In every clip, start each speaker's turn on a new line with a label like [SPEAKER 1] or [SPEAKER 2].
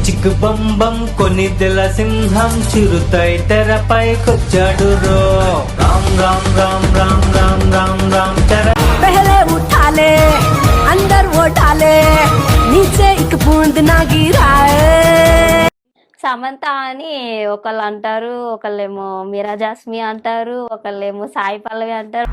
[SPEAKER 1] చిక్కు బంబం కొనిదెల సింహం చిరుతై తెరపైకొచ్చాడు రో రామ్ రామ్ రామ్ రామ్ రామ్ రామ్ రామ్ తెర
[SPEAKER 2] पहले उठा ले अंदर वो डाले नीचे एक बूंद ना गिराए
[SPEAKER 3] సమంత అని ఒకళ్ళు అంటారు, ఒకళ్ళేమో మీరా జాస్మి అంటారు, ఒకళ్ళేమో సాయి పల్లవి అంటారు.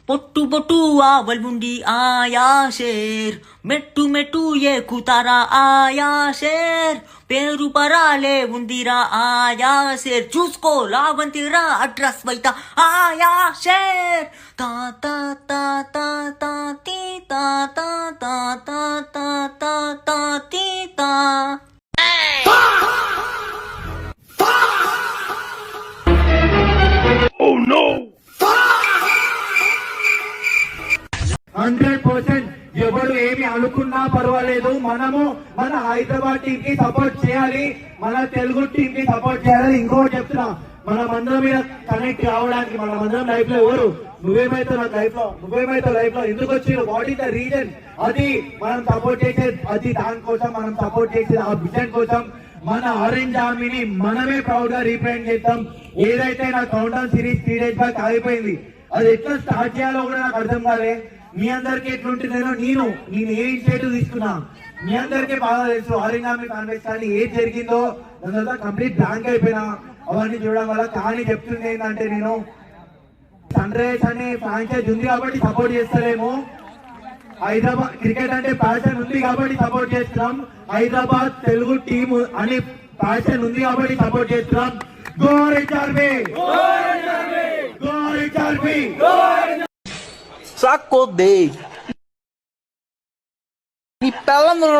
[SPEAKER 4] పొట్టు పొట్టు ఆవల్ ఉండి ఆయా షేర్ మెట్టు మెట్టు ఎక్కుతారా ఆయా షేర్ పేరు పరాలే ఉందిరా ఆయా షేర్ చూసుకో లావంతిరా అడ్రస్ వైతా ఆయా షేర్ తా తా తా తా తా తీ తా తా తా తా తా తా తా తీ తా.
[SPEAKER 5] Oh no!
[SPEAKER 6] 100% ఎవరు ఏమి అనుకున్నా పర్వాలేదు, మనము మన హైదరాబాద్ టీం కి సపోర్ట్ చేయాలి, మన తెలుగు టీం కి సపోర్ట్ చేయాలి. ఇంకోటి చెప్తున్నా, మనమందరం మీద కనెక్ట్ కావడానికి మనమందరం లైఫ్ లో ఎవరు నువ్వేమైతే లైఫ్ లో ఎందుకు వచ్చిన వాట్ ఈస్ ద రీజన్, అది మనం సపోర్ట్ చేసేది, అది దానికోసం మనం సపోర్ట్ చేసేది ఆ విజన్ కోసం. మన ఆరెంజ్ ఆర్మీని మనమే ప్రౌడ్ గా రీప్రజెంట్ చేద్దాం. ఏదైతే నా count down series 3 days back ఆగిపోయింది, అది ఎట్లా స్టార్ట్ చేయాలో కూడా నాకు అర్థం కాలే. మీ అందరికి ఎట్లుంటుందేనో నేను ఏ ఇనిషియేటివ్ తీసుకున్నా మీ అందరికీ బాగా తెలుసు. ఆరెంజ్ ఆర్మీ ఫ్యాన్ బేస్ కానీ ఏది జరిగిందో దాని తర్వాత కంప్లీట్ బ్లాంక్ అయిపోయినా అవన్నీ చూడడం వల్ల. కానీ చెప్తుంది ఏంటంటే, నేను సన్ రైజర్స్ అనే ఫ్రాంచైజ్ ఉంది కాబట్టి సపోర్ట్ చేస్తలేము, హైదరాబాద్ క్రికెట్ అంటే ప్యాషన్ ఉంది కాబట్టి సపోర్ట్ చేస్తున్నాం, హైదరాబాద్ తెలుగు టీం అనే ప్యాషన్ ఉంది కాబట్టి సపోర్ట్ చేస్తున్నాం. Go orange army, go orange army.
[SPEAKER 4] Sacodei. Me pela no.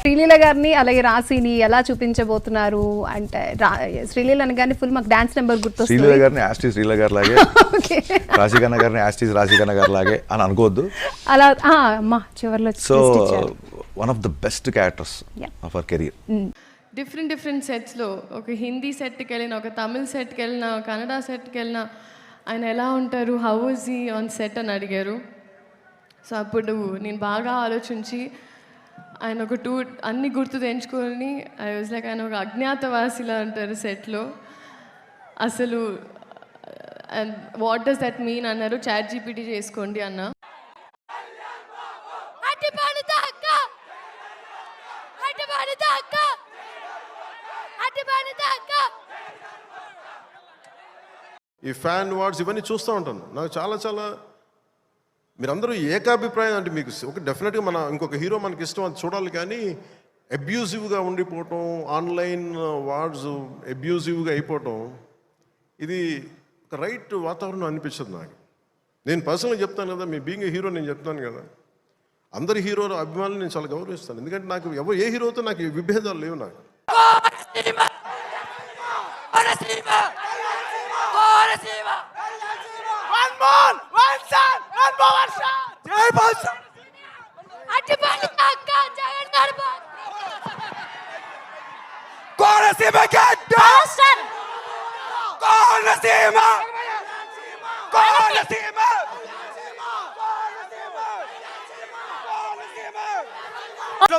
[SPEAKER 7] Sreeleela గారిని అలాగే రాశిని ఎలా చూపించబోతున్నారు అంటే, శ్రీలీల అనగానే ఫుల్ మాకు డాన్స్ నెంబర్ గుర్తొస్తుంది.
[SPEAKER 5] శ్రీలీల గారిని యాస్టీస్ శ్రీలీల గారి లాగే, రాశికన్న గారిని యాస్టీస్ రాశికన్న గారి లాగే అని అనుకోవద్దు.
[SPEAKER 7] అలా అమ్మా చివర్లో.
[SPEAKER 5] So one of the best characters of our career.
[SPEAKER 8] Different సెట్స్లో, ఒక హిందీ సెట్కి వెళ్ళిన, ఒక తమిళ్ సెట్కి వెళ్ళిన, కన్నడ సెట్కి వెళ్ళిన, ఆయన ఎలా ఉంటారు, how is he on set అని అడిగారు. సో అప్పుడు నేను బాగా ఆలోచించి ఆయన ఒక అన్ని గుర్తు తెంచుకొని ఐ వాజ్ లైక్, ఆయన ఒక అజ్ఞాతవాసిలా అంటారు సెట్లో. అసలు వాట్ డస్ దట్ మీన్ అన్నారు. చాట్ జీపీటీ చేసుకోండి అన్న.
[SPEAKER 9] ఈ ఫ్యాన్ వార్డ్స్ ఇవన్నీ చూస్తూ ఉంటాను. నాకు చాలా మీరందరూ ఏకాభిప్రాయం అంటే, మీకు ఒక డెఫినెట్గా మన ఇంకొక హీరో మనకి ఇష్టం అది చూడాలి, కానీ అబ్యూజివ్గా ఉండిపోవటం, ఆన్లైన్ వార్డ్స్ అబ్యూజివ్గా అయిపోవటం, ఇది ఒక రైట్ వాతావరణం అనిపించదు నాకు. నేను పర్సనల్గా చెప్తాను కదా, మీ బీయింగ్ ఏ హీరో నేను చెప్తాను కదా, అందరి హీరోల అభిమానులు నేను చాలా గౌరవిస్తాను. ఎందుకంటే నాకు ఏ హీరోతో నాకు విభేదాలు లేవు. నాకు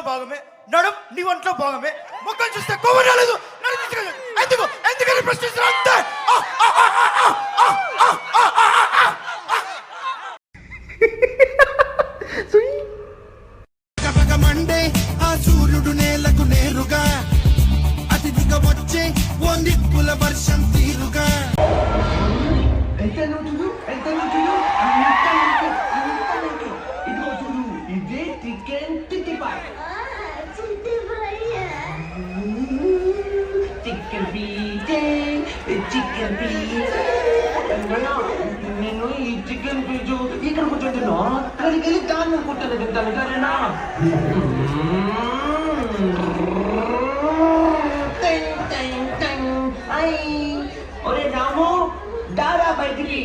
[SPEAKER 6] భాగమే నడుం నీ ఒంట్లో భాగమే, మొక్కలు చూస్తే కొవ్వు రాలేదు, ఎందుకని ప్రశ్నిస్తారు అంతే. మండే ఆ సూర్యుడు నేలకు నేరుగా అతిథిగా వచ్చే ఓ నిప్పుల వర్షం తీరుగా. చికెన్ పీస్ నేను ఈ చికెన్ పీజు ఇక్కడ కూర్చోంటున్నా అక్కడికి వెళ్ళి దాన్ని కూర్చొని తింటాను సరేనా ఒరే రాము దారా బయటికి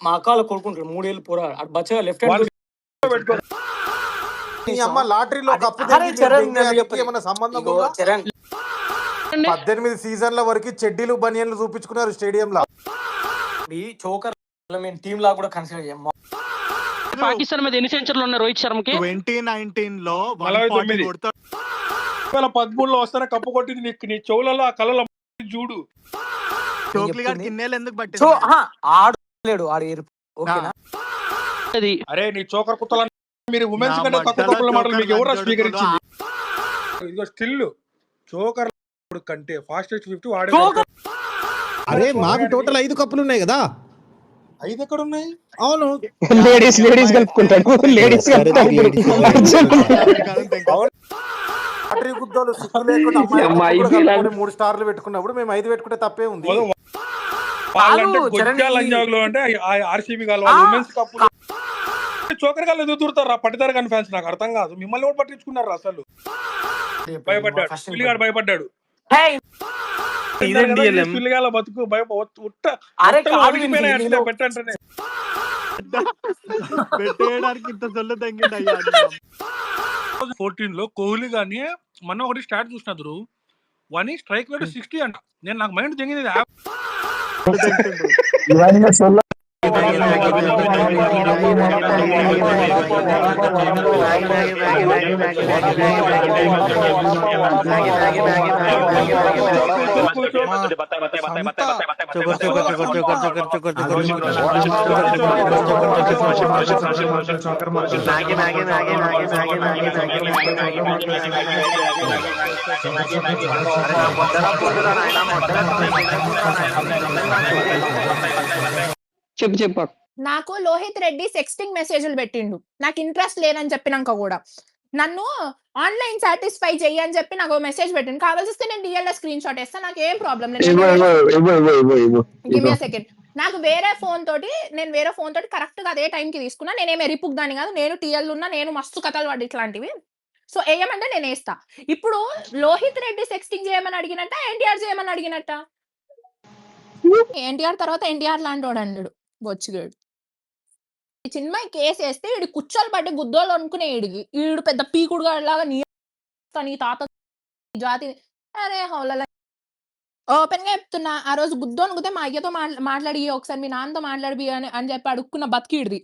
[SPEAKER 10] మా అక్కల కొడుకుంటాడు 3 ఏళ్ళు పోరా అటు బచ్చగా లెఫ్ట్ హ్యాండ్
[SPEAKER 11] అమ్మ లాటరీలో కప్పు ఏమన్నా సంబంధం 18 సీజన్ల వరకు చెడ్డీలు బనియన్లు చూపించుకున్నారు స్టేడియం లో
[SPEAKER 10] చోకర్ మేము టీమ్ లా కూడా కన్సిడర్ చేయం
[SPEAKER 12] పాకిస్తాన్ మీద ఎన్ని సెంచరీలు ఉన్నాయి రోహిత్ శర్మకి
[SPEAKER 11] 2019 లో
[SPEAKER 12] 2013లో వస్తానే కప్పు కొట్టింది నీ చెవులలో ఆ కళ్ళలో చూడు
[SPEAKER 11] చోక్లీ గారికి ఇన్నేళ్ళు ఎందుకు పట్టి
[SPEAKER 10] ఆడలేడు ఆడు ఓకేనా
[SPEAKER 12] అది అరే నీ చోకర్ కుత్తల మీరు ఉమెన్స్ కంటే తక్కువ కప్పుల మాటలు మీకు ఎవరు స్వీకరించింది ఇదిగో స్టిల్ చోకర్ కంటే ఫాస్టెస్ట్ 50 వాడే
[SPEAKER 11] అరే మాకు టోటల్ 5 కప్పులు ఉన్నాయి కదా
[SPEAKER 12] 5 ఎక్కడ ఉన్నాయి
[SPEAKER 11] అవును
[SPEAKER 12] లేడీస్ కలుపుకుంటాడు లేడీస్
[SPEAKER 11] లాటరీ గుద్దోలు సిక్కు లేకుండా అమ్మాయి 3 స్టార్లు పెట్టుకున్నప్పుడు మేము 5 పెట్టుకుంటే తప్పే ఉంది
[SPEAKER 12] అంటే ఆర్సీబీ గాలు ఉమెన్స్ కప్పు చోకర్ గాలు ఎదురు దూరుతారు పట్టిదారు కానీ ఫ్యాన్స్ నాకు అర్థం కాదు మిమ్మల్ని కూడా పట్టించుకున్నారు అసలు భయపడ్డాడు పిల్లిగాడు భయపడ్డాడు పిల్లిగాల బతుకు పెట్టంటే
[SPEAKER 11] పెట్టేయడానికి ఇంత సొల్లు తగ్గింది
[SPEAKER 12] 2014 లో కోహ్లీ గానీ మొన్న ఒకటి స్టార్ట్ చూసినారు వన్ స్ట్రైక్ రేట్ 60 అంట నేను నాకు మైండ్ తెంగింది
[SPEAKER 10] చెప్పు
[SPEAKER 2] నాకు లోహిత్ రెడ్డి సెక్స్టింగ్ మెసేజ్లు పెట్టిండు నాకు ఇంట్రెస్ట్ లేదని చెప్పినాక కూడా నన్ను ఆన్లైన్ సాటిస్ఫై చెయ్యి అని చెప్పి నాకు మెసేజ్ పెట్టిండు కావాల్సి నేను డిఎల్ఏ స్క్రీన్ షాట్ వేస్తా నాకు ఏం ప్రాబ్లం లేదు సెకండ్ నాకు వేరే ఫోన్ తోటి కరెక్ట్ గా అదే టైం కి తీసుకున్నా నేనేమి ఎరిపుక్ దాని కాదు నేను టీఎల్ ఉన్నా నేను మస్తు కథలు పడి ఇట్లాంటివి సో వేయమంటే నేను వేస్తా ఇప్పుడు లోహిత్ రెడ్డి సెక్స్టింగ్ చేయమని అడిగినట్ట ఎన్టీఆర్ చేయమని అడిగినట్ట ఎన్టీఆర్ తర్వాత ఎన్టీఆర్ లాంటి వాడు అన్నాడు బొచ్చుగాడు చిన్మయి కేసు వేస్తే వీడు కుచ్చోలు పట్టి గుద్దోళ్ళు అనుకునే వీడు పెద్ద పీకుడు లాగా నీ తాత జాతి అరే హౌల ఓపెన్ గా చెప్తున్నా ఆ రోజు గుద్దో అనుకుతే మా అయ్యతో మాట్లాడి ఒకసారి మీ నాన్నతో మాట్లాడి అని చెప్పి అడుక్కున్న బతికిడిది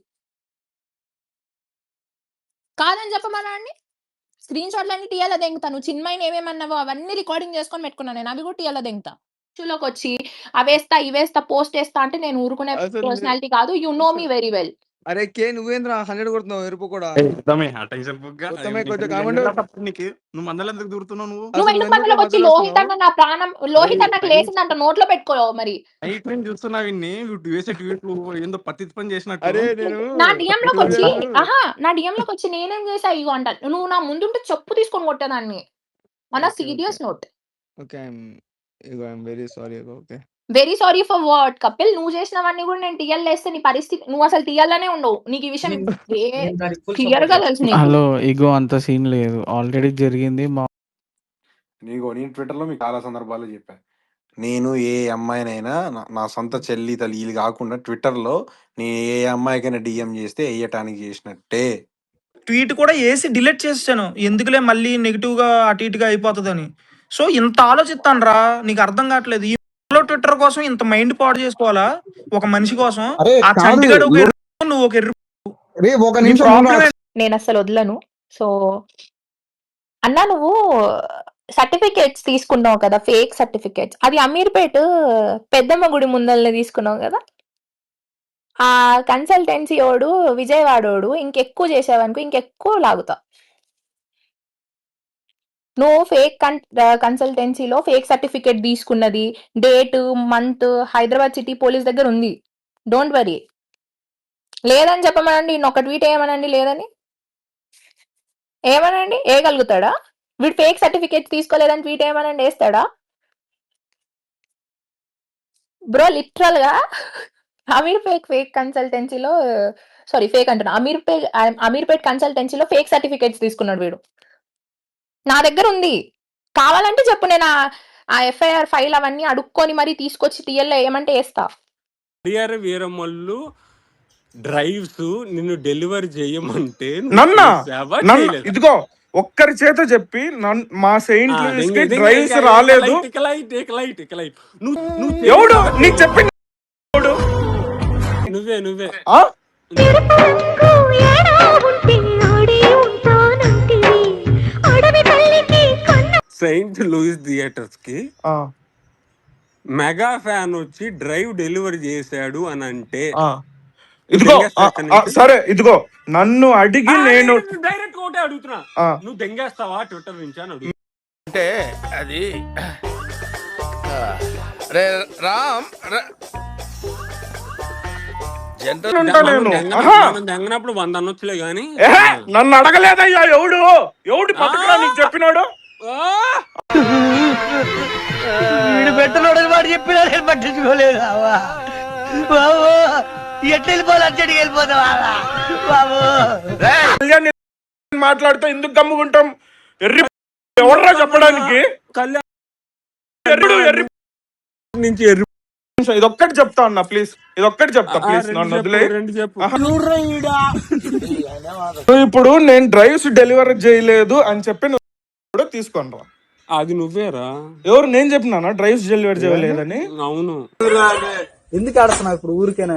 [SPEAKER 2] కాదని చెప్పమన్నాన్ని స్క్రీన్ షాట్లు అన్ని టీఎల్ దెంగుతాను చిన్మయిని ఏమేమన్నావో అవన్నీ రికార్డింగ్ చేసుకొని పెట్టుకున్నాను నేను అవి కూడా టీఎల్ దెంగుతా లోకి వచ్చి అవేస్తా ఇవేస్తా పోస్ట్ వేస్తా అంటే నేను ఊరుకునే పర్సనాలిటీ కాదు you know me very well
[SPEAKER 11] అరే కే నువ్వేంద్ర 100 కొడుతున్నావు ఎరుపు కూడా నువ్వు మందలందుకు దూరుతున్నావు
[SPEAKER 2] నువ్వు ఎందుకు మధ్యలో వచ్చి లోహిత్ అన్న నా ప్రాణం లోహిత్ అన్నకు లేసిందంట నోట్లో పెట్టుకోవు మరి
[SPEAKER 11] చూస్తున్నావు ఏందో పత్తి పని చేసినట్టు
[SPEAKER 2] నా డిఎం లోకి వచ్చి నేనేం చేసా ఇగో అంట నువ్వు నా ముందుంటే చెప్పు తీసుకొని కొట్టేదాన్ని మన serious note very sorry for what Kapil నువ్వు చేసినవన్నీ కూడా నేను టీఎల్ వేస్తే నీ పరిస్థితి నువ్వు అసలు టీఎల్లోనే ఉండవు నీకు ఈ విషయం క్లియర్ గా తెలుసు
[SPEAKER 1] హలో ఇగో అంత సీన్ లేదు ఆల్రెడీ జరిగింది
[SPEAKER 11] నేను ట్విట్టర్ లో మీకు చాలా సందర్భాలు చెప్పాను నేను ఏ అమ్మాయినైనా నా సొంత చెల్లి తల్లి కాకుండా ట్విట్టర్ లో నేను ఏ అమ్మాయికైనా డిఎం చేస్తే వేయటానికి చేసినట్టే
[SPEAKER 10] ట్వీట్ కూడా వేసి డిలీట్ చేసాను ఎందుకులే మళ్ళీ నెగిటివ్ గా అటు ఇటుగా అయిపోతుందని సో ఇంత ఆలోచిస్తాను రా నీకు అర్థం కావట్లేదు ఈ ట్విట్టర్ కోసం ఇంత మైండ్ పాడు చేసుకోవాలా ఒక మనిషి కోసం ఆ చంటిగాడు నువ్వు ఒక
[SPEAKER 2] నేను అసలు వదలను సో అన్నా నువ్వు సర్టిఫికేట్స్ తీసుకున్నావు కదా ఫేక్ సర్టిఫికేట్స్ అది అమీర్పేట్ పెద్దమ్మ గుడి ముందల్ని తీసుకున్నావు కదా ఆ కన్సల్టెన్సీ ఓడు విజయవాడోడు ఇంకెక్కువ చేసావనుకో ఇంకెక్కువ లాగుతా నువ్వు ఫేక్ కన్సల్టెన్సీలో ఫేక్ సర్టిఫికేట్ తీసుకున్నది, date, month Hyderabad city police దగ్గర ఉంది. Don't worry. లేదని చెప్పమనండి, ఒక ట్వీట్ ఏమనండి లేదని, ఏమనండి వేయగలుగుతాడా? వీడు ఫేక్ సర్టిఫికేట్ తీసుకోలేదని ట్వీట్ ఏమనండి వేస్తాడా? బ్రో లిటరల్ గా ఫేక్ కన్సల్టెన్సీలో, సారీ ఫేక్ అంటున్నా, అమీర్పేట్ కన్సల్టెన్సీలో ఫేక్ సర్టిఫికేట్స్ తీసుకున్నాడు వీడు. నా దగ్గర ఉంది, కావాలంటే చెప్పు, నేను ఆ ఎఫ్ఐఆర్ ఫైల్ అవన్నీ అడుక్కొని మరీ తీసుకొచ్చి టీఎల్లో ఏమంటే వేస్తా.
[SPEAKER 13] హరిహర వీరమల్లు డ్రైవ్స్ నిన్ను డెలివరీ చేయమంటే
[SPEAKER 10] నన్న ఇదిగో ఒక్కరి చేత చెప్పి మా సెయింట్ లూయిస్ కి డ్రైవ్స్ రాలేదు. ఎవడు నీకు చెప్పింది?
[SPEAKER 13] నువ్వే సెయింట్ లూయిస్ థియేటర్స్ కి మెగా ఫ్యాన్ వచ్చి డ్రైవ్ డెలివరీ చేశాడు అని అంటే,
[SPEAKER 10] ఇదిగో సరే ఇదిగో నన్ను అడిగి నేను
[SPEAKER 13] డైరెక్ట్ ఒకటే అడుగుతున్నా, నువ్వు దెంగేస్తావా ట్విట్టర్ నుంచి అని అడుగు.
[SPEAKER 14] అంటే అది రామ్
[SPEAKER 13] దెంగనప్పుడు 100 అనొచ్చులే గాని
[SPEAKER 10] నన్ను అడగలేదయ్యా. ఎవడు పక్కన నీకు చెప్పినాడు?
[SPEAKER 1] వీడు పెట్టలోడని వాడు చెప్పినా నేను పట్టించుకోలేదు బాబు. ఎట్లా వెళ్ళిపోవాలి, అర్జెంట్కి వెళ్ళిపోతావా బాబు?
[SPEAKER 10] మాట్లాడుతూ ఎందుకు గమ్ముకుంటాం? ఎవర్రా చెప్పడానికి?
[SPEAKER 13] నుంచి
[SPEAKER 10] ఇదొక్కటి చెప్తా అన్న ప్లీజ్, ఇదొక్కటి చెప్తా ప్లీజ్, నన్ను వదిలే. ఇప్పుడు నేను డ్రైవ్స్ డెలివరీ చేయలేదు అని చెప్పి నువ్వు తీసుకోనరా.
[SPEAKER 13] అది నువ్వేరా?
[SPEAKER 10] ఎవరు? నేను చెప్పినా డ్రైవ్స్ డెలివరీ చేయలేదని?
[SPEAKER 13] అవును.
[SPEAKER 1] ఎందుకు ఆడుతున్నావు ఇప్పుడు ఊరికేనా?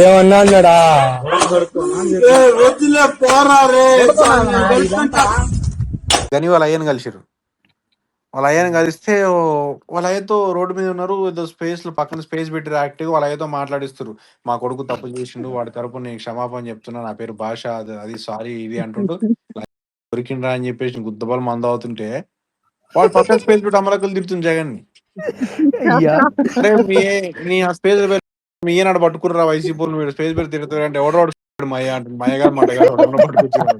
[SPEAKER 1] ఏమన్నా అన్నాడా?
[SPEAKER 11] కానీ వాళ్ళ అయ్యని కలిసిరు. వాళ్ళ అయ్యని కలిస్తే వాళ్ళ అయ్యతో రోడ్డు మీద ఉన్నారు, ఏదో స్పేస్ లో పక్కన స్పేస్ పెట్టి యాక్టివ్ వాళ్ళ అయ్యతో మాట్లాడిస్తారు. మా కొడుకు తప్పు చేసిండు, వాడి తరపున నేను క్షమాపణ చెప్తున్నా, నా పేరు భాష, అది సారీ ఇది అంటుంటూ దొరికిండ్రా అని చెప్పేసి గుద్దబాలు మంద అవుతుంటే వాడు పక్కన స్పేస్ పెట్టి అమలకులు తిడుతుంది జగన్ ని. అరే నీ ఆ స్పేస్ మీ ఏనాడు పట్టుకుర్రా వైసీపీ మీరు స్పేస్ పెట్టి తిరుగుతారు అంటే ఎవడో మయ్య అంటే మయ్యగారు మటగారు పట్టుకొచ్చారు.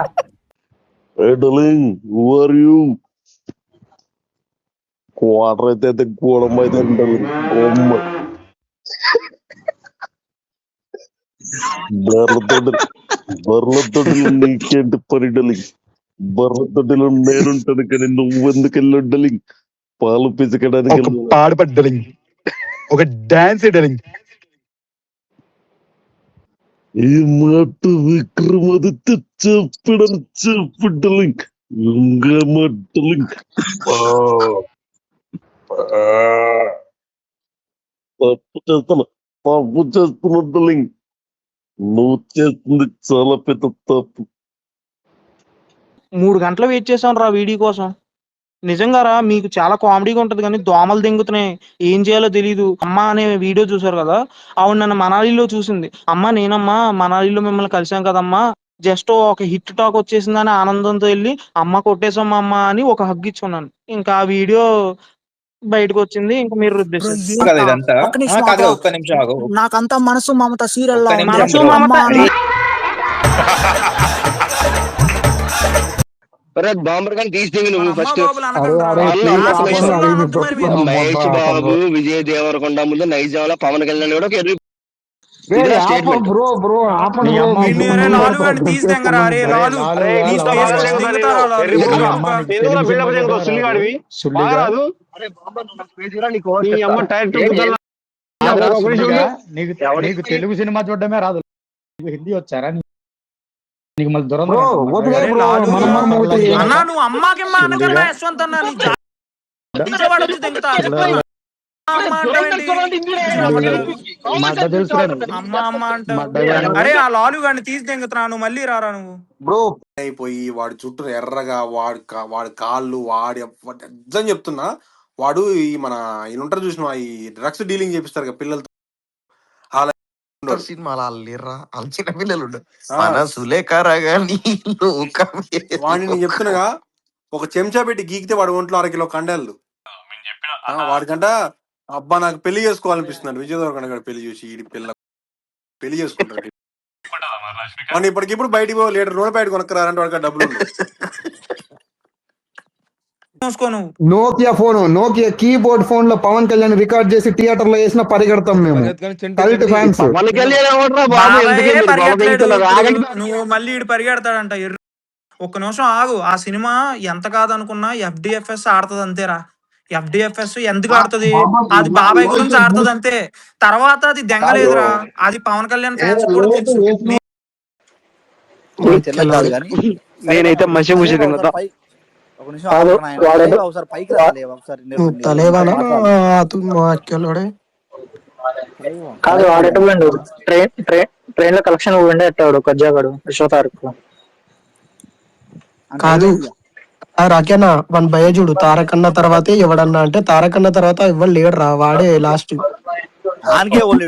[SPEAKER 5] క్వార్టర్ అయితే గోడం అయితే ఉంటుంది. బర్ల తొడ్డిలో నీకేంటి పని డలింగ్? బర్ల తొడ్డిలో నేనుంటాను కానీ నువ్వెందుకు వెళ్ళి డలింగ్? పాలు పిసకడానికి
[SPEAKER 12] పాడపడ్డ డలింగ్, ఒక డాన్స్ డలింగ్.
[SPEAKER 5] ఈ మాట విక్రమాదిత్య చెప్పడం చెప్పు డలింగ్. డలింగ్ తప్పు చేస్తున్నా డలింగ్. నువ్వు చేస్తుంది చాలా పెద్ద తప్పు.
[SPEAKER 10] 3 గంటలు వెయిట్ చేశాను రా వీడియో కోసం. నిజంగా రా, మీకు చాలా కామెడీగా ఉంటది కానీ దోమలు దెంగుతున్నాయి, ఏం చేయాలో తెలియదు. అమ్మ అనే వీడియో చూసారు కదా, ఆవిడ నన్ను మనాలిలో చూసింది. అమ్మ నేనమ్మా మనాలిలో మిమ్మల్ని కలిసాం కదమ్మా, జస్ట్ ఒక హిట్ టాక్ వచ్చేసిందని ఆనందంతో వెళ్ళి అమ్మ కొట్టేసాం అమ్మ అని ఒక హగ్ ఇచ్చుకున్నాను. ఇంకా ఆ వీడియో బయటకు వచ్చింది. ఇంకా మీరు
[SPEAKER 1] నాకంతా మనసు మమత సీరియల్
[SPEAKER 10] మనసు మమత
[SPEAKER 1] మహేష్ బాబు, విజయ్ దేవరకొండ ముందు నైజాంలో పవన్ కళ్యాణ్ కూడా
[SPEAKER 12] నీకు తెలుగు సినిమా చూడడమే రాదు, హిందీ వచ్చారా నీకు? మళ్ళీ దూరం
[SPEAKER 10] నువ్వు అమ్మాకి యశ్వంత్ అన్న అరే ఆ లాలు గాని తీసి దెంగుతున్నాను, మళ్ళీ రారా నువ్వు
[SPEAKER 11] బ్రో. అయిపోయి వాడి చుట్టూ ఎర్రగా వాడి కాళ్ళు అర్థం చెప్తున్నా. వాడు ఈ మన ఈయన ఉంటారు చూసిన ఈ డ్రగ్స్ డీలింగ్ చేపిస్తారు కదా పిల్లలతో,
[SPEAKER 14] సినిమా చిన్న పిల్లలు మనసులే కరగా
[SPEAKER 11] వాడిని నేను చెప్తున్నాగా, ఒక చెంచా పెట్టి గీకితే వాడు ఒంట్లో 1 కిలో కండలు. వాడికంట అబ్బా నాకు పెళ్లి చేసుకోవాలనిపిస్తున్నాడు. విజయ్ దేవరకొండ గారు పెళ్లి చూసి ఈ పెళ్లి చేసుకుంటాడు. మనం ఇప్పటికిప్పుడు బయటికి పో లీటర్ నూనె ప్యాకెట్ కొనుక్కరారంటే వాడికి డబ్బులు ఉండవు.
[SPEAKER 15] నోకియా కీబోర్డ్ ఫోన్ లో పవన్ కళ్యాణ్ రికార్డ్ చేసి థియేటర్ లో వేసిన పరిగెడతాం మేము. Cult fans.
[SPEAKER 10] నువ్వు మళ్ళీ ఇటు పరిగెడతాడంట. ఒక్క నిమిషం ఆగు. ఆ సినిమా ఎంత కాదనుకున్నా FDFS ఆడుతుంది అంతేరా. FDFS ఎందుకు ఆడుతుంది? అది బాబాయ్ గురించి ఆడుతుంది అంతే. తర్వాత అది దెంగలేదురా. అది పవన్ కళ్యాణ్ ఫ్యాన్స్ కూడా తెలుసు.
[SPEAKER 16] నేనైతే మంచి కాదు ఆడేటప్పుడు ట్రైన్ లో కలెక్షన్ ఉండే ఎత్తాడు కొజ్జాగాడు విశ్వతారకు
[SPEAKER 17] కాదు రాకేనా వన్ భయ చూడు. తారకన్న తర్వాతే ఎవడన్నా అంటే తారకన్న తర్వాత ఎవరు లేడు రా. వాడే లాస్ట్. వాడికి ఎవరు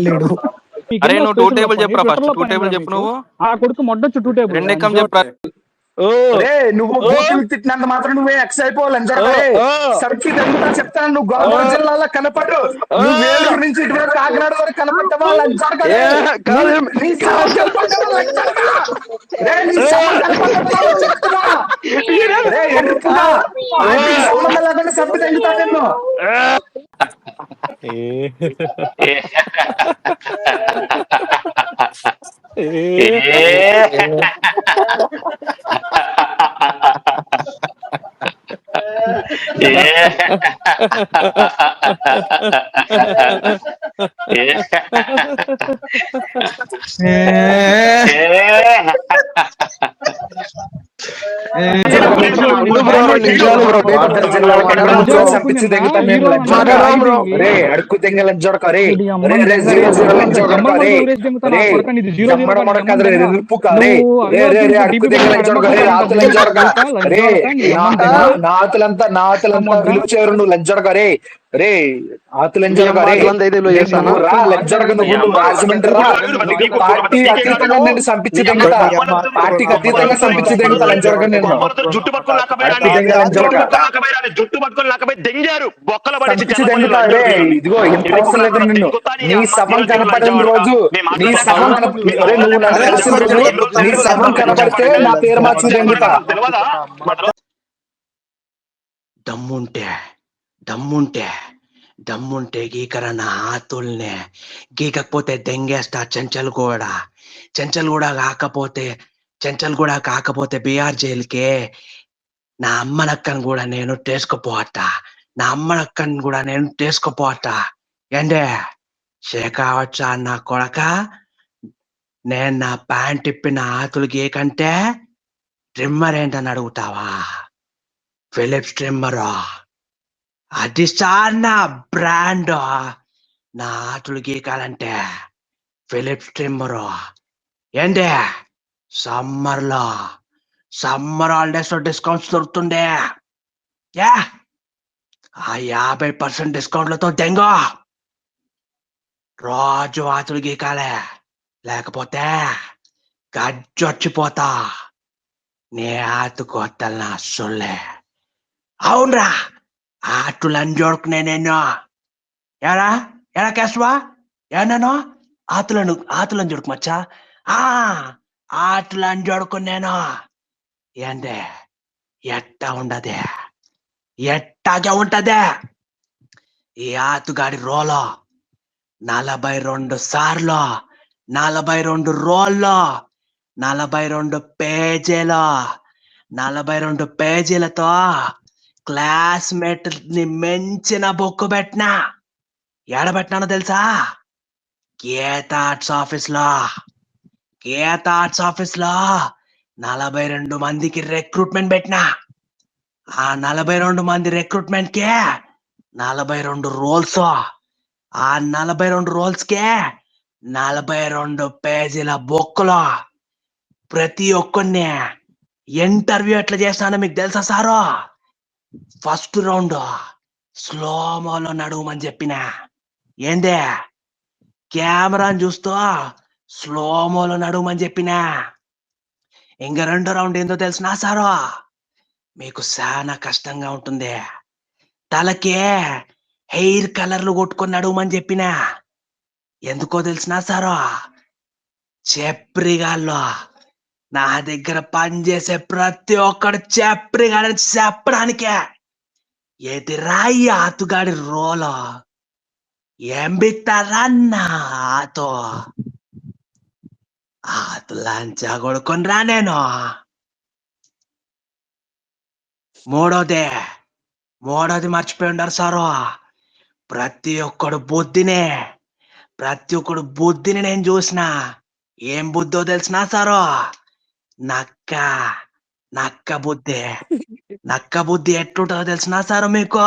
[SPEAKER 17] లేడు.
[SPEAKER 14] అరే నువ్వు 2 టేబుల్ చెప్పురా. ఫస్ట్ 2 టేబుల్ చెప్పు. నువ్వు
[SPEAKER 16] ఆ కొడుకు మొడ్డొచ్చు 2 టేబుల్
[SPEAKER 14] 2 ఎక్కం చెప్పురా.
[SPEAKER 15] నువ్వు తిట్టినంత మాత్రం నువ్వే ఎక్స్ అయిపోవాలి. సర్కి చెప్తాను. నువ్వు గోదావరి జిల్లాలో కనపడు. నువ్వు వేలూరు నుంచి ఇటువైపు కాకినాడ వరకు కనపడ్డావా? సంబంధం లేకుండా సబ్బు తగ్గుతా నేను. అడుక్కు తెంగలని చూడకరే నాతులంతా పిలుచేవారు. నువ్వు లంచోడకరే రే పార్టీ అతీతంగా నేను సంపించి తెంగుతా. పార్టీకి అతీతంగా సంపించి తెంగుతా. లంచోడక నేను ఇదిగో ఇంత అవసరం లేదు. నిన్ను నీ సభం కనపడిన రోజు నీ సభం నువ్వు నన్ను కలిసిన రోజు నీ సభం కనపడితే నా పేరు మార్చి తెంగుతా.
[SPEAKER 18] దమ్ముంటే గీకర నా ఆతుల్నే, గీకపోతే దెంగేస్తా చెంచల్ కూడా కాకపోతే బీఆర్ జైలుకే నా అమ్మనక్కను కూడా నేను టేసుకుపోతా. ఏంటే షేకావచ్చా నా కొడక? నేను నా ప్యాంట్ ఇప్పిన ఆతులు గీకంటే ట్రిమ్మర్ ఏంటని అడుగుతావా? ఫిలిప్స్ ట్రిమ్మరా? అది సార్ నా బ్రాండ్. నా ఆతులు గీకాలంటే ఫిలిప్స్ ట్రిమ్మరు. ఏంటే సమ్మర్ హాలిడేస్ లో డిస్కౌంట్స్ దొరుకుతుండే. ఆ 50% డిస్కౌంట్లతో దెంగో రోజు ఆతులు గీకాలే, లేకపోతే గజ్జొచ్చిపోతా. నీ ఆతుకోతలు నా సొల్లే. అవునరా, ఆటులని జోడుకునే నేను. ఎరా కేశవా, ఏనాను ఆతులను జోడుకుమచ్చా? ఆటులని జోడుకున్నాను. ఏందే ఎట్టాగే ఉంటదే ఈ ఆతుగాడి రోలో. 42 సార్లు, 42 రోల్లో, 42 పేజీలు, 42 పేజీలతో క్లాస్మేట్ ని మెంచిన బొక్కు పెట్టినా. ఎడబెట్టినానో తెలుసా? గీత ఆర్ట్స్ ఆఫీస్ లో 42 మందికి రిక్రూట్మెంట్ పెట్టినా. ఆ 42 మంది రిక్రూట్మెంట్ కే 42 రోల్స్. ఆ 42 రోల్స్ కే 42 పేజీల బొక్కులో. ప్రతి ఒక్కరిని ఇంటర్వ్యూ ఎట్లా చేస్తానో మీకు తెలుసా సారు? ఫస్ట్ రౌండ్ స్లోమోలో నడువమని చెప్పిన. ఏందే కెమెరాని చూస్తూ స్లోమోలో నడువమని చెప్పిన. ఇంకా 2వ రౌండ్ ఏందో తెలిసినా సారు? మీకు చాలా కష్టంగా ఉంటుంది. తలకే హెయిర్ కలర్లు కొట్టుకొని నడవమని చెప్పినా. ఎందుకో తెలిసినా సారో, చెప్రిగాల్లో నా దగ్గర పనిచేసే ప్రతి ఒక్కడు చెప్రిగాడని చెప్పడానికే. ఏది రాయి ఆతుగాడి రోలో ఏం బిత్తారన్నా ఆతో ఆతు లంచా కొడుకొని రా నేను. మూడోది మర్చిపోయి ఉండారు సారు. ప్రతి ఒక్కడు బుద్ధిని నేను చూసిన. ఏం బుద్ధో తెలిసినా సారు, నక్క బుద్ధి. నక్క బుద్ధి ఎట్లుంటుందో తెలిసినా సారు మీకు?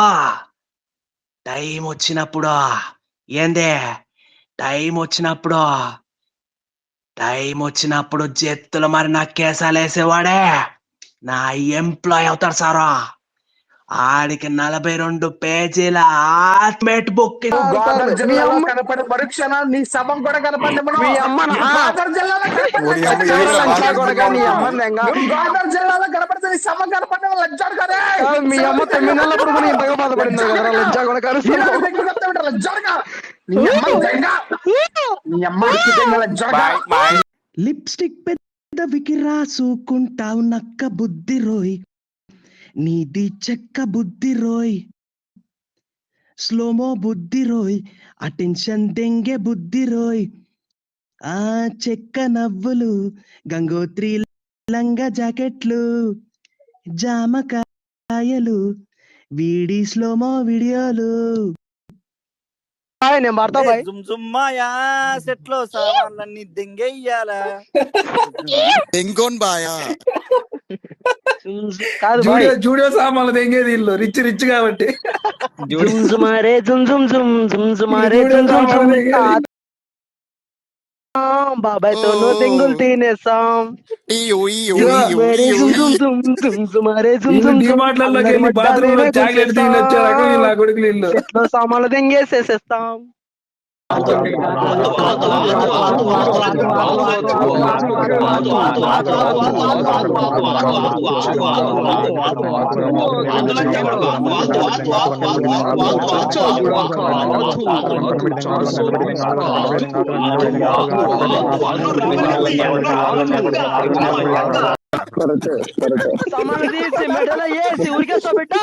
[SPEAKER 18] టైం వచ్చినప్పుడు జెత్తులు మరి నక్కేసాలు వేసేవాడే నా ఎంప్లాయ్ అవుతాడు సారు. ఆడికి 42 పేజీల ఆర్ట్మేట్ బుక్.
[SPEAKER 15] గోదావరి జిల్లాలో కనపడే మరుక్షణ నీ శవం కూడా కనపడి గోదావరి జిల్లాలో కనపడితే నీ శవం కనపడే లజ్జాడు కదా. మీ అమ్మ 9 నెలల పురుగు ఇంతగా బాధపడింది కదా లజ్జా కూడా లజ్జాడుగా. నీ అమ్మ లజ్జాడుగా.
[SPEAKER 18] లిప్స్టిక్ పెద్దవికి రాసుకుంటావు నక్క బుద్ధి రోయ్, నీది చెక్క బుద్ధి రోయ్, స్లోమో బుద్ధి రోయ్, అటెన్షన్ దెంగే బుద్ధి రోయ్. ఆ చెక్క నవ్వులు, గంగోత్రి లంగా జాకెట్లు, జామకాయలు, వీడి స్లోమో వీడియోలు.
[SPEAKER 17] నేను పడతా బాయ్.
[SPEAKER 19] జుమ్మాయా సెట్లో సామాన్లన్నీ దెంగెయ్యాలా?
[SPEAKER 20] దెంగోన్ బాయా
[SPEAKER 17] కాదు
[SPEAKER 12] జూడియో సామాన్లు దెంగేది ఇల్లు రిచ్ కాబట్టి.
[SPEAKER 17] జుమ్జుమారే జుమ్జుమారే బాబాయ్ తో దెంగులు తినేసాం. చెట్లో సామాన్లు దెంగేసేసేస్తాం. సామాన్లు తీసి మెడలో వేసి ఉరికేస్తా బిడ్డ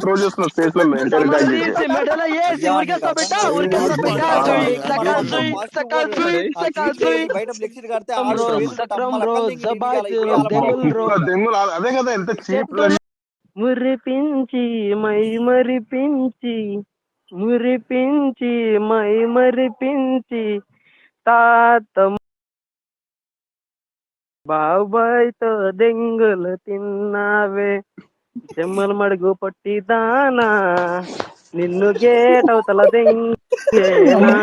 [SPEAKER 5] ట్రోల్ చేస్తుంది
[SPEAKER 17] మెడలో వేసి ఉరికేస్తా బిడ్డ
[SPEAKER 5] అదే కదా ఎంత చీప్.
[SPEAKER 17] మురిపించి మరిపించి తాత బాబాయ్తో దెంగులు తిన్నావే, చెమ్మల మడుగు పట్టి దానా నిన్ను గేటవతల దెంగేనా.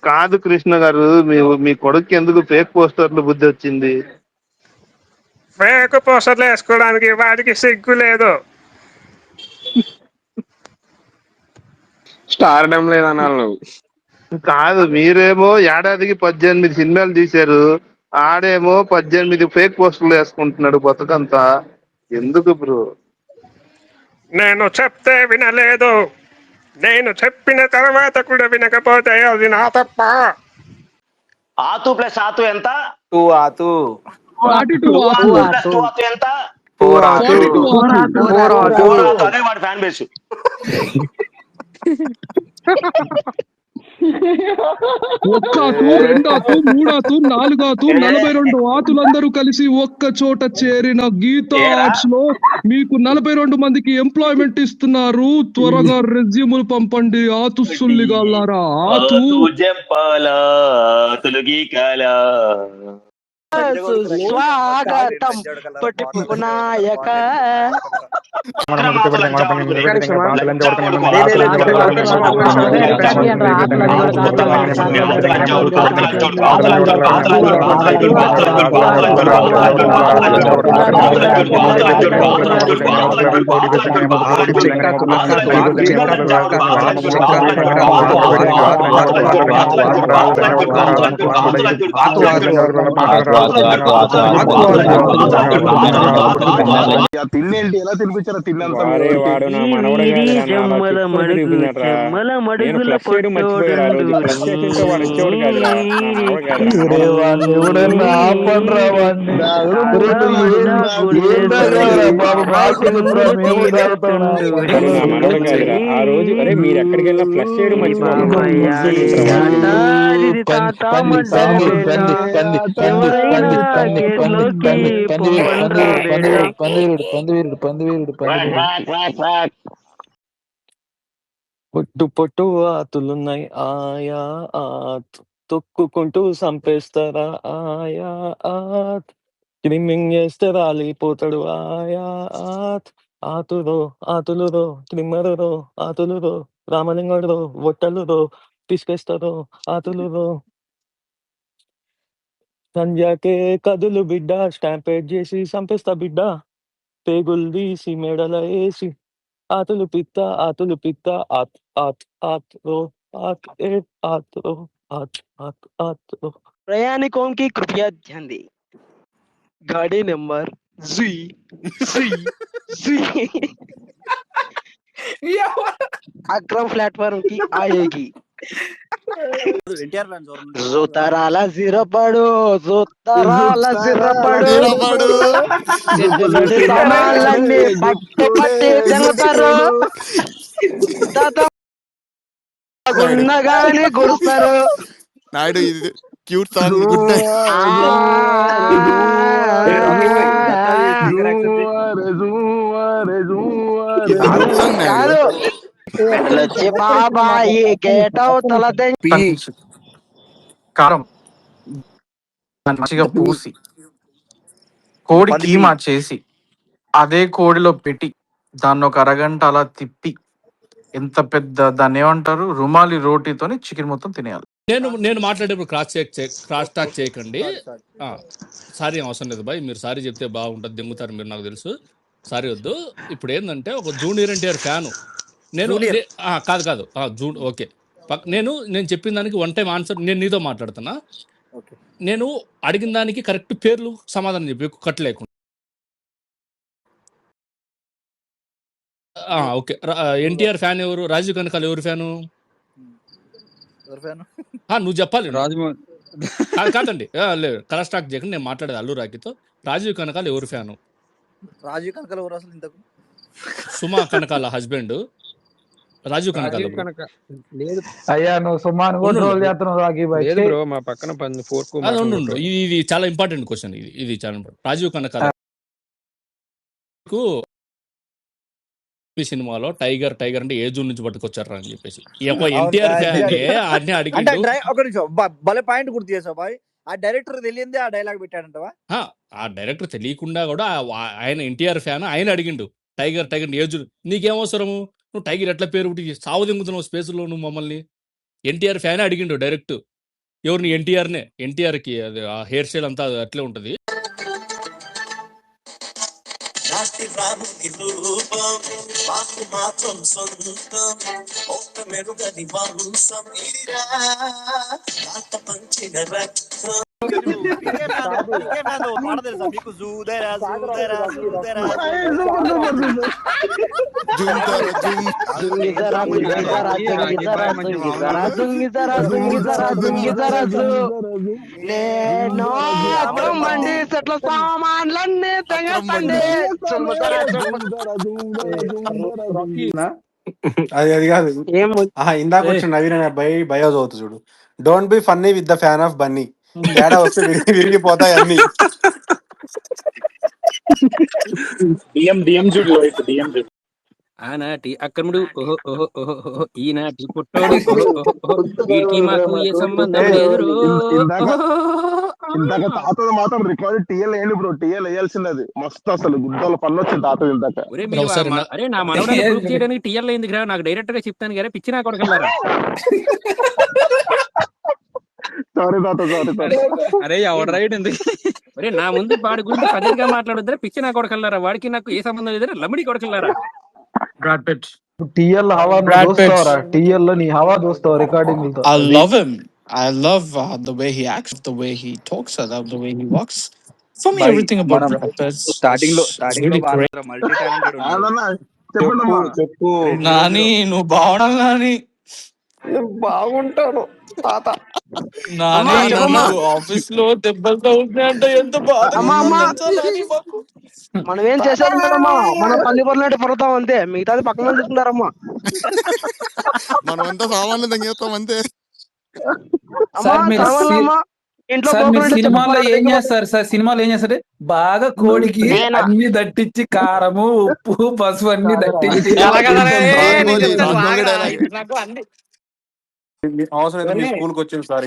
[SPEAKER 5] కాదు కృష్ణ గారు, మీ కొడుకు ఎందుకు ఫేక్ పోస్టర్లు బుద్ధి వచ్చింది?
[SPEAKER 12] ఫేక్ పోస్టర్లు వేసుకోవడానికి వాడికి సిగ్గు లేదు.
[SPEAKER 5] స్టార్డమ్ లేదన్నాను. కాదు, మీరేమో ఏడాదికి 18 సినిమాలు తీశారు, ఆడేమో 18 ఫేక్ పోస్టర్లు వేసుకుంటున్నాడు బతుకంతా. ఎందుకు బ్రో?
[SPEAKER 12] నేను చెప్తే వినలేదు, నేను చెప్పిన తర్వాత కూడా వినకపోతే అది నా తప్ప.
[SPEAKER 21] ఆతు ప్లస్ ఆతు ఎంత?
[SPEAKER 19] 2 ఆతు.
[SPEAKER 21] ఎంత?
[SPEAKER 19] 4 ఆతు.
[SPEAKER 21] అదే వాడి ఫ్యాన్ బేస్.
[SPEAKER 3] ఒక్క ఆతు, రెండాతు, మూడాతు, నాలుగాతు, 42 ఆతులందరూ కలిసి ఒక్క చోట చేరిన గీతా ఆర్ట్స్ లో మీకు 42 మందికి ఎంప్లాయ్మెంట్ ఇస్తున్నారు. త్వరగా రెజ్యూములు పంపండి ఆతు సుల్లిగాలారా. ఆతు
[SPEAKER 15] స్వాగతం పట్టిపు నాయక.
[SPEAKER 22] తిన్నేంటి ఎలా తినిపించారా తిన్నంతా
[SPEAKER 13] ఆ రోజు అరే మీరు ఎక్కడికి వెళ్ళినా ఫ్లష్ చేయడం
[SPEAKER 23] పొట్టు పొట్టు ఆతులున్నాయి ఆయా ఆత్ తొక్కుకుంటూ సంపేస్తారా ఆయా ఆత్ ట్రిమ్మింగ్ చేస్తే రాలిపోతాడు ఆయా ఆత్ ఆతురో ఆతులురో ట్రిమ్మరురో ఆతులురో రామలింగడురో ఒట్టలురో పిసికేస్తారో ఆతులురో సంధ్యాకే కదులు బిడ్డ స్టాంపేట్ చేసి సంపేస్తా బిడ్డ పేగులు తీసి మెడల వేసి ఆతులు పిత్త ఆత్ ఆత్ ఆత్ రో ఆత్ ఏ ఆత్ రో आत आत आत
[SPEAKER 15] प्रयाणिकों की कृपया ध्यान दें, गाड़ी नंबर जी जी जी अक्रम प्लेटफॉर्म की आएगी. జూతరాల సిరపడు జూతరాల సిరపడు సిద్ధులుడి సామాన్లన్నీ పట్టి పట్టి తింటారు. గున్నగాని గుడుస్తారు.
[SPEAKER 20] నాయుడు ఇది క్యూట్ సాంగ్. Good night.
[SPEAKER 15] బాబాయి గేట్ అవతల
[SPEAKER 10] కారం మంచిగా పూసి కోడి కీమా చేసి అదే కోడిలో పెట్టి దాన్ని ఒక అరగంట అలా తిప్పి ఎంత పెద్ద దాన్ని ఏమంటారు రుమాలి రోటీతోని చికెన్ మొత్తం తినేయాలి.
[SPEAKER 24] నేను మాట్లాడేప్పుడు క్రాస్ టాక్ చేయకండి. సారీ అవసరం లేదు బాయ్, మీరు సారీ చెప్తే బాగుంటుంది, దెంగుతారు మీరు, నాకు తెలుసు. సారీ వద్దు. ఇప్పుడు ఏంటంటే ఒక జూనియర్ ఎన్టీఆర్ ఫ్యాను నేను. కాదు ఓకే, నేను చెప్పిన దానికి వన్ టైం ఆన్సర్. నేను నీతో మాట్లాడుతున్నా. నేను అడిగిన దానికి కరెక్ట్ పేర్లు సమాధానం చెప్పి కట్ లేకుండా. ఓకే, ఎన్టీఆర్ ఫ్యాన్ ఎవరు? రాజీవ్ కనకాల ఎవరు ఫ్యాను? నువ్వు చెప్పాలి. కాదండి, లేదు కరెక్ట్ టాక్ చేయకండి. నేను మాట్లాడేది అల్లు రాఖీతో. రాజీవ్ కనకాల ఎవరు ఫ్యాను?
[SPEAKER 19] రాజీవ్ కనకాల ఎవరు అసలు? ఇంతకు
[SPEAKER 24] సుమా కనకాల హస్బెండ్ రాజీవ్ కనకాల.
[SPEAKER 25] అయ్యా నువ్వు సుమాను
[SPEAKER 13] మా పక్కన
[SPEAKER 24] ఇది చాలా ఇంపార్టెంట్ క్వశ్చన్. ఇది చాలా ఇంపార్టెంట్. రాజీవ్ కనకాల సినిమాలో టైగర్ అంటే ఏ జూన్ నుంచి పట్టుకొచ్చారా అని చెప్పేసి ఎన్టీఆర్ ఫ్యాన్ అడిగి
[SPEAKER 19] భలే పాయింట్ గుర్తు చేసావు బాయ్. ఆ డైరెక్టర్ తెలియందే ఆ డైలాగ్ పెట్టాడంటవా?
[SPEAKER 24] ఆ డైరెక్టర్ తెలియకుండా కూడా ఆయన ఎన్టీఆర్ ఫ్యాన్, ఆయన అడిగిండు టైగర్ ఏ జూన్. నీకేమవసరము? నువ్వు టైగర్ ఎట్లా పేరు పుట్టి సావు దింగుతున్నావు స్పేస్లో నువ్వు మమ్మల్ని? ఎన్టీఆర్ ఫ్యానే అడిగిండు డైరెక్ట్. ఎవరిని? ఎన్టీఆర్నే. ఎన్టీఆర్కి అది ఆ హెయిర్ స్టైల్ అంతా అట్లే ఉంటుంది.
[SPEAKER 15] సెట్ల సామాన్లన్నీ తెగండి.
[SPEAKER 11] అది అది కాదు.
[SPEAKER 17] ఏం
[SPEAKER 11] ఇందాక
[SPEAKER 17] ఏ
[SPEAKER 11] వచ్చిన నవీన్ అనే అబ్బాయి బయో చదువుతు చూడు. Don't be funny with the fan of Bunny. తేడా వస్తే విరిగిపోతాయి అన్ని.
[SPEAKER 15] డిఎం చూడు లోహిత్, డిఎం చూడు.
[SPEAKER 4] ఆనాటి అక్రముడు ఓహో ఓహో ఓహో ఓహో ఈనాటి పుట్టోడు ఓహో ఓహో ఓహో వీడికి మాకు ఏ సంబంధం లేదు.
[SPEAKER 22] ఇందాక తాతది మాత్రం రికార్డు టీఎల్ వేయండి బ్రో, టీఎల్ వేయాల్సింది అది మస్తు అసలు గుద్దల పనులు వచ్చింది తాతది ఇందాక.
[SPEAKER 4] ఒరే మీరు అరే నా మనవడాన్ని ప్రూఫ్ చేయడానికి టీఎల్ అయింది కదా, నాకు డైరెక్ట్ గా చెప్తాను కదా, పిచ్చి నా కొడకల్లారా.
[SPEAKER 22] సారీ తాత, సారీ.
[SPEAKER 4] అరే ఎవడు రైట్ ఎందుకు ఒరే నా ముందు వాడి గురించి పదిగా మాట్లాడొద్దా, పిచ్చి నా కొడకల్లారా. వాడికి నాకు ఏ సంబంధం లేదని లమ్మడి కొడకల్లారా.
[SPEAKER 10] బ్రాడ్ పిట్
[SPEAKER 17] టీఎల్ హవా దోస్తావరా, టీఎల్ నీ హవా దోస్తావు రికార్డింగ్ తో.
[SPEAKER 6] I love him. I love the way he acts, the way he talks, the way he walks. For me, everything about Brad Pitt
[SPEAKER 7] starting లో
[SPEAKER 6] is really great.
[SPEAKER 7] Multi talented ఉన్నాడు.
[SPEAKER 22] చెప్పు
[SPEAKER 6] Nani, నువ్వు బాగున్నావు నాని.
[SPEAKER 17] బాగుంటాను తాత.
[SPEAKER 6] నాని నన్ను office లో దెబ్బలతో ఉంటే ఎంత బాధ.
[SPEAKER 17] మనం ఏం చేసేది లేదమ్మా, మనం పల్లి పొరలాంటి పొరతాం అంతే, మిగతాది పక్కన చూస్తున్నారమ్మా.
[SPEAKER 20] మనమంతా సామాన్లు దంగేస్తాం అంతే.
[SPEAKER 17] ఇంట్లో
[SPEAKER 7] సినిమాలో ఏం చేస్తారు సార్? సినిమాలో ఏం చేస్తారు? బాగా కోడికి అన్ని దట్టించి కారము ఉప్పు పసుపు అన్ని దట్టించి
[SPEAKER 11] అవసరం అయితే మీ స్కూల్కి వచ్చింది సార్.